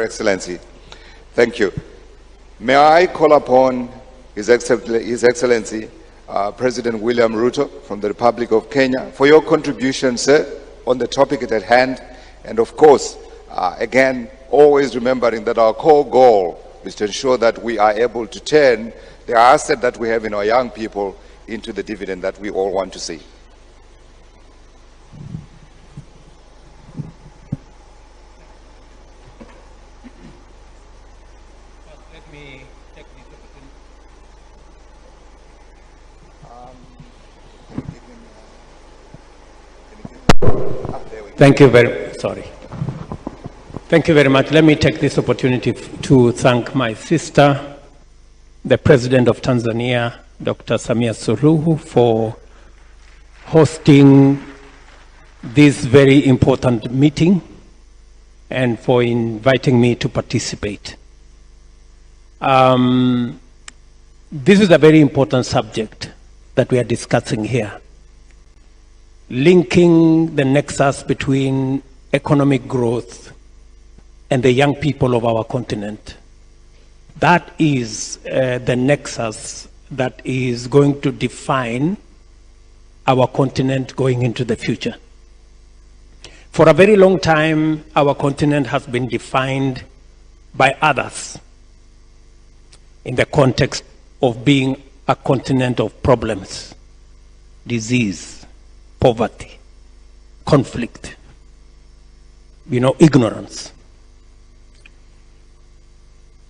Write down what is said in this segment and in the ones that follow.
Excellency. Thank you. May I call upon His Excellency, President William Ruto from the Republic of Kenya for your contribution, sir, on the topic at hand. And of course, again, always remembering that our core goal is to ensure that we are able to turn the asset that we have in our young people into the dividend that we all want to see. Let me take this opportunity. Thank you very much. Let me take this opportunity to thank my sister, the President of Tanzania, Dr. Samia Suluhu, for hosting this very important meeting and for inviting me to participate. This is a very important subject that we are discussing here, linking the nexus between economic growth and the young people of our continent. That is the nexus that is going to define our continent going into the future. For a very long time, our continent has been defined by others in the context of being a continent of problems, disease, poverty, conflict, ignorance.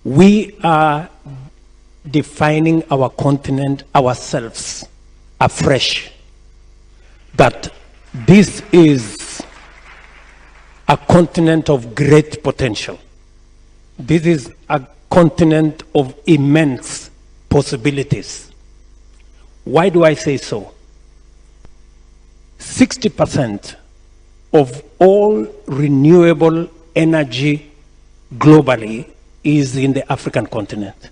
We are defining our continent ourselves afresh, that this is a continent of great potential. This is a continent of immense possibilities. Why do I say so? 60% of all renewable energy globally is in the African continent.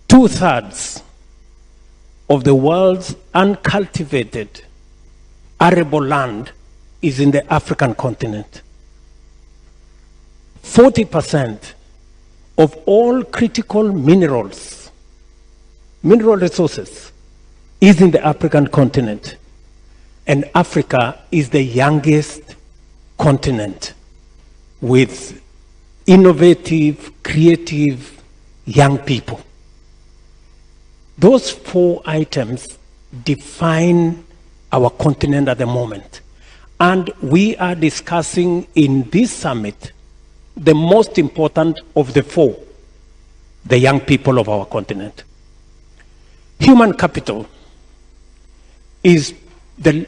2/3 of the world's uncultivated arable land is in the African continent. 40% of all critical mineral resources is in the African continent. And Africa is the youngest continent with innovative, creative young people. Those 4 items define our continent at the moment. And we are discussing in this summit the most important of the 4, the young people of our continent. Human capital is the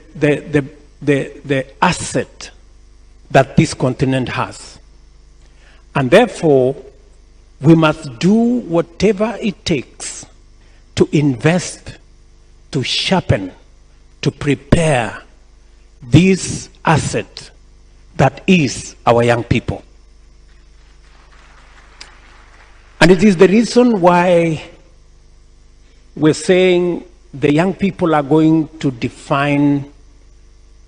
asset that this continent has. And therefore, we must do whatever it takes to invest, to sharpen, to prepare this asset that is our young people. And it is the reason why we're saying the young people are going to define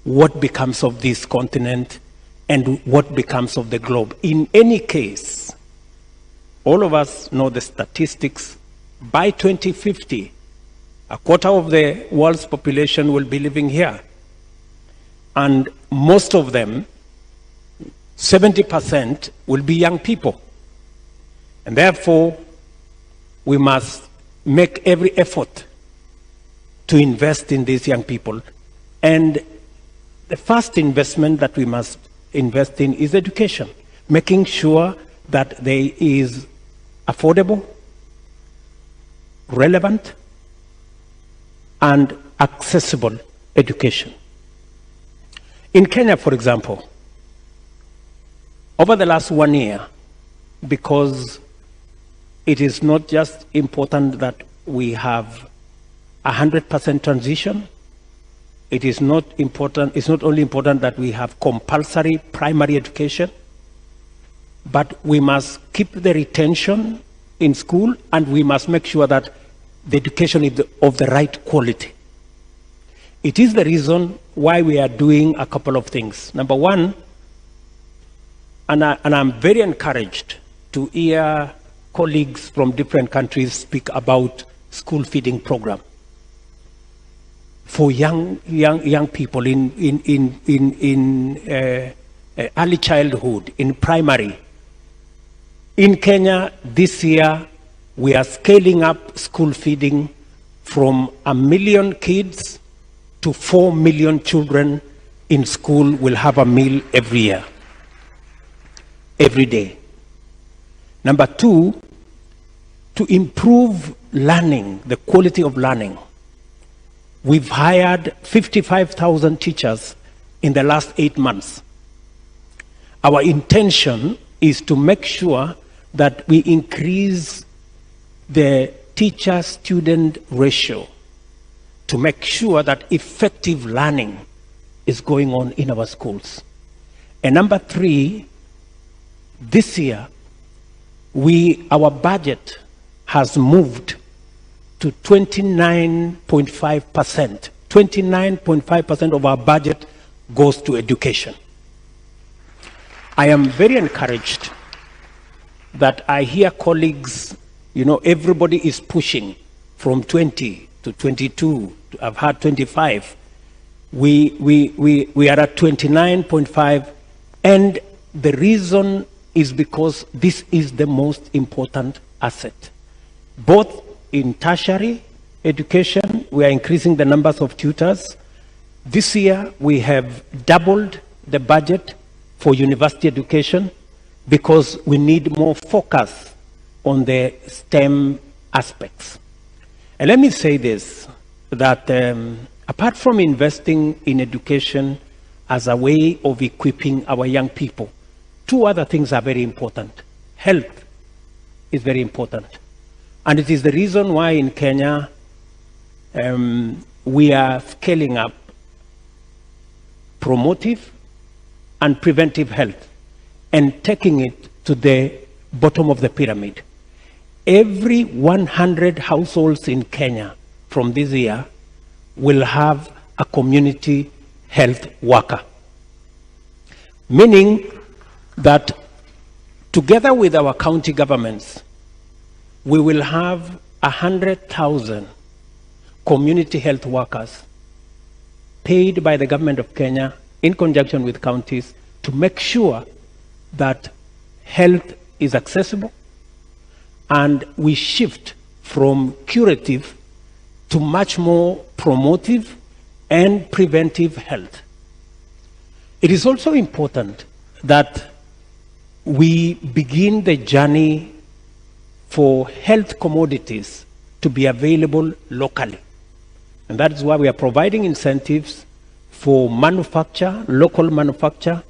what becomes of this continent and what becomes of the globe. In any case, all of us know the statistics. By 2050, a quarter of the world's population will be living here. And most of them, 70%, will be young people. And therefore, we must make every effort to invest in these young people. And the first investment that we must invest in is education, making sure that there is affordable, relevant, and accessible education. In Kenya, for example, over the last 1 year, because it is not just important that we have 100% transition, it is not important, it's not only important that we have compulsory primary education, but we must keep the retention in school, and we must make sure that the education is of the right quality. It is the reason why we are doing a couple of things. Number one, and I'm very encouraged to hear colleagues from different countries speak about school feeding program for young people in early childhood, in primary. In Kenya this year, we are scaling up school feeding from 1 million kids to 4 million children in school will have a meal every year, every day. Number two, to improve learning, the quality of learning. We've hired 55,000 teachers in the last 8 months. Our intention is to make sure that we increase the teacher-student ratio to make sure that effective learning is going on in our schools. And number three, this year, our budget has moved to 29.5%. 29.5% of our budget goes to education. I am very encouraged that I hear colleagues, everybody is pushing from 20 to 22, I've had 25. We are at 29.5, and the reason is because this is the most important asset. Both in tertiary education, we are increasing the numbers of tutors. This year, we have doubled the budget for university education because we need more focus on the STEM aspects. And let me say this, that apart from investing in education as a way of equipping our young people, two other things are very important. Health is very important. And it is the reason why in Kenya, we are scaling up promotive and preventive health and taking it to the bottom of the pyramid. Every 100 households in Kenya from this year will have a community health worker. Meaning that together with our county governments, we will have 100,000 community health workers paid by the government of Kenya in conjunction with counties to make sure that health is accessible and we shift from curative to much more promotive and preventive health. It is also important that we begin the journey for health commodities to be available locally. And that is why we are providing incentives for manufacture, local manufacture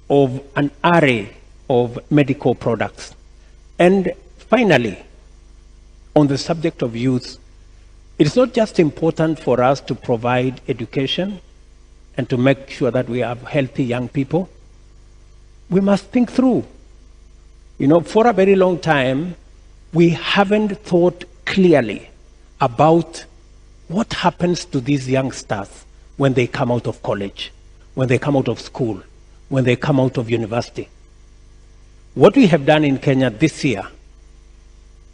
of an array of medical products. And finally, on the subject of youth, it's not just important for us to provide education and to make sure that we have healthy young people. We must think through. For a very long time, we haven't thought clearly about what happens to these youngsters when they come out of college, when they come out of school, when they come out of university. What we have done in Kenya this year,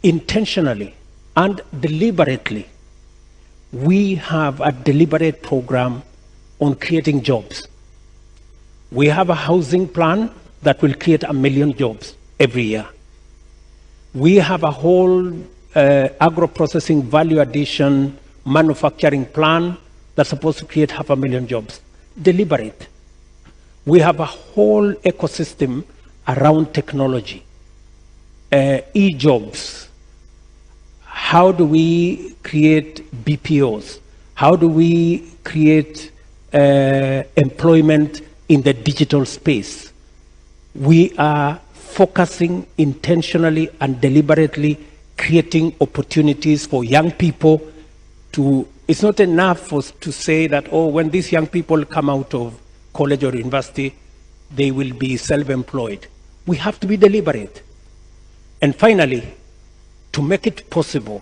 intentionally and deliberately, we have a deliberate program on creating jobs. We have a housing plan that will create 1 million jobs every year. We have a whole agro-processing value addition manufacturing plan that's supposed to create 500,000 jobs. Deliberate. We have a whole ecosystem around technology, e-jobs. How do we create BPOs? How do we create employment in the digital space? We are focusing intentionally and deliberately creating opportunities for young people to, it's not enough to say that, oh, when these young people come out of college or university, they will be self-employed. We have to be deliberate. And finally, to make it possible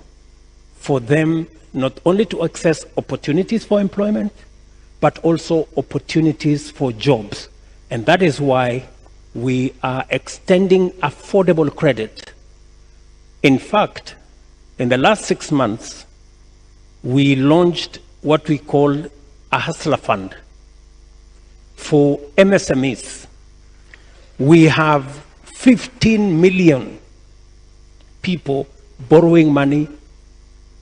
for them not only to access opportunities for employment, but also opportunities for jobs. And that is why we are extending affordable credit. In fact, in the last 6 months, we launched what we call a hustler fund for MSMEs. We have 15 million people borrowing money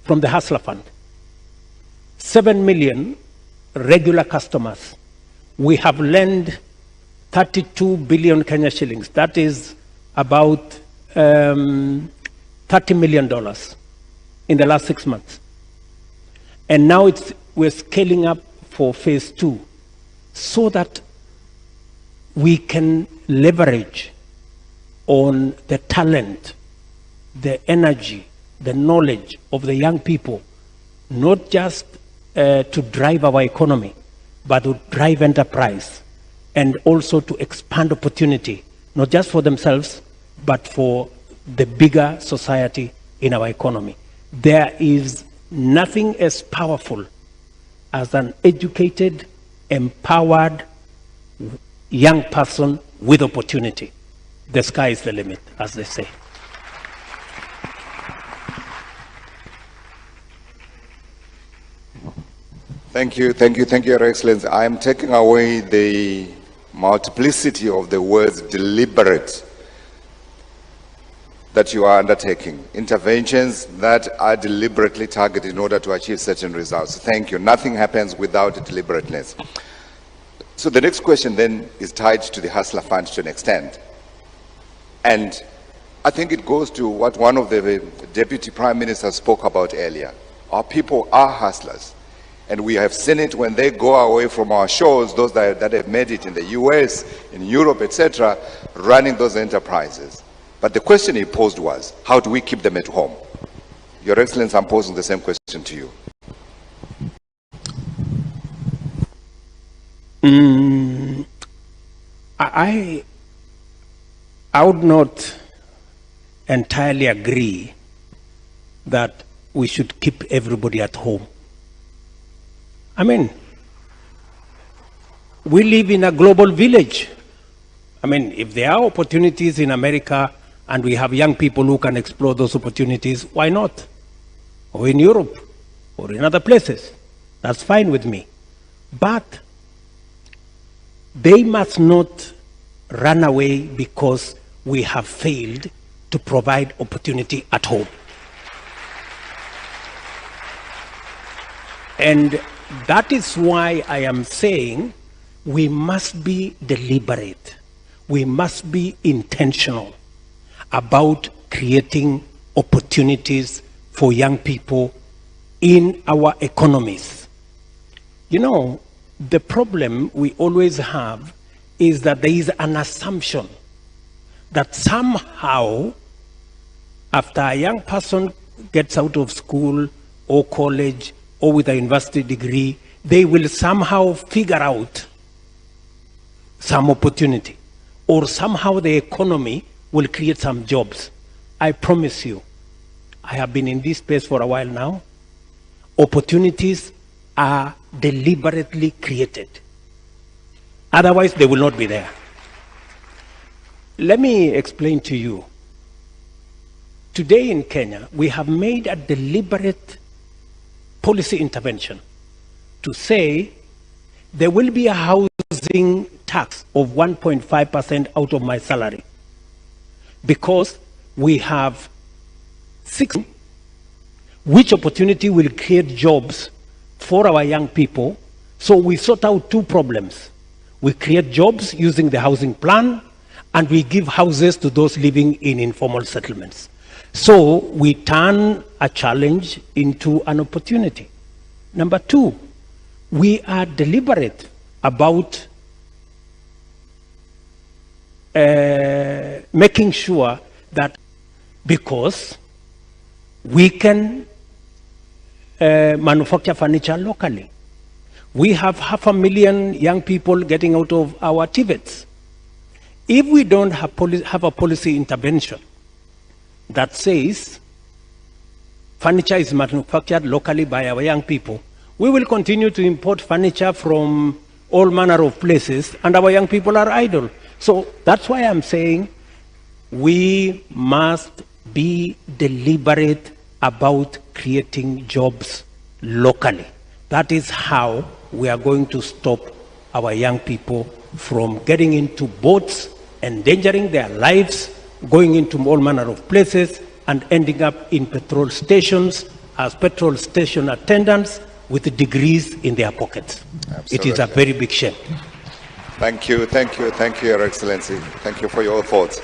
from the hustler fund. 7 million regular customers. We have lent 32 billion Kenya shillings. That is about $30 million in the last 6 months. And now we're scaling up for phase 2 so that we can leverage on the talent, the energy, the knowledge of the young people, not just to drive our economy, but to drive enterprise and also to expand opportunity, not just for themselves, but for the bigger society in our economy. There is nothing as powerful as an educated, empowered young person with opportunity. The sky is the limit, as they say. Thank you, Your Excellency. I am taking away the multiplicity of the words deliberate that you are undertaking, interventions that are deliberately targeted in order to achieve certain results. Thank you. Nothing happens without deliberateness. So the next question then is tied to the Hustler Fund to an extent. And I think it goes to what one of the Deputy Prime Ministers spoke about earlier. Our people are hustlers. And we have seen it when they go away from our shores, those that have made it in the US, in Europe, etc., running those enterprises. But the question he posed was, how do we keep them at home? Your Excellency, I'm posing the same question to you. I would not entirely agree that we should keep everybody at home. I mean, we live in a global village. I mean, if there are opportunities in America and we have young people who can explore those opportunities, why not? Or in Europe, or in other places. That's fine with me. But they must not run away because we have failed to provide opportunity at home. And that is why I am saying we must be deliberate. We must be intentional about creating opportunities for young people in our economies. You know, the problem we always have is that there is an assumption that somehow, after a young person gets out of school or college or with a university degree, they will somehow figure out some opportunity, or somehow the economy will create some jobs. I promise you, I have been in this space for a while now. Opportunities are deliberately created. Otherwise, they will not be there. Let me explain to you. Today in Kenya, we have made a deliberate policy intervention to say there will be a housing tax of 1.5% out of my salary, because we have 6, which opportunity will create jobs for our young people. So we sort out 2 problems. We create jobs using the housing plan, and we give houses to those living in informal settlements. So we turn a challenge into an opportunity. Number 2, we are deliberate about making sure that, because we can manufacture furniture locally. We have 500,000 young people getting out of our TVETs. If we don't have a policy intervention that says furniture is manufactured locally by our young people, we will continue to import furniture from all manner of places, and our young people are idle. So that's why I'm saying we must be deliberate about creating jobs locally. That is how we are going to stop our young people from getting into boats, endangering their lives, going into all manner of places, and ending up in petrol stations as petrol station attendants with degrees in their pockets. Absolutely. It is a very big shame. Thank you, Your Excellency. Thank you for your thoughts.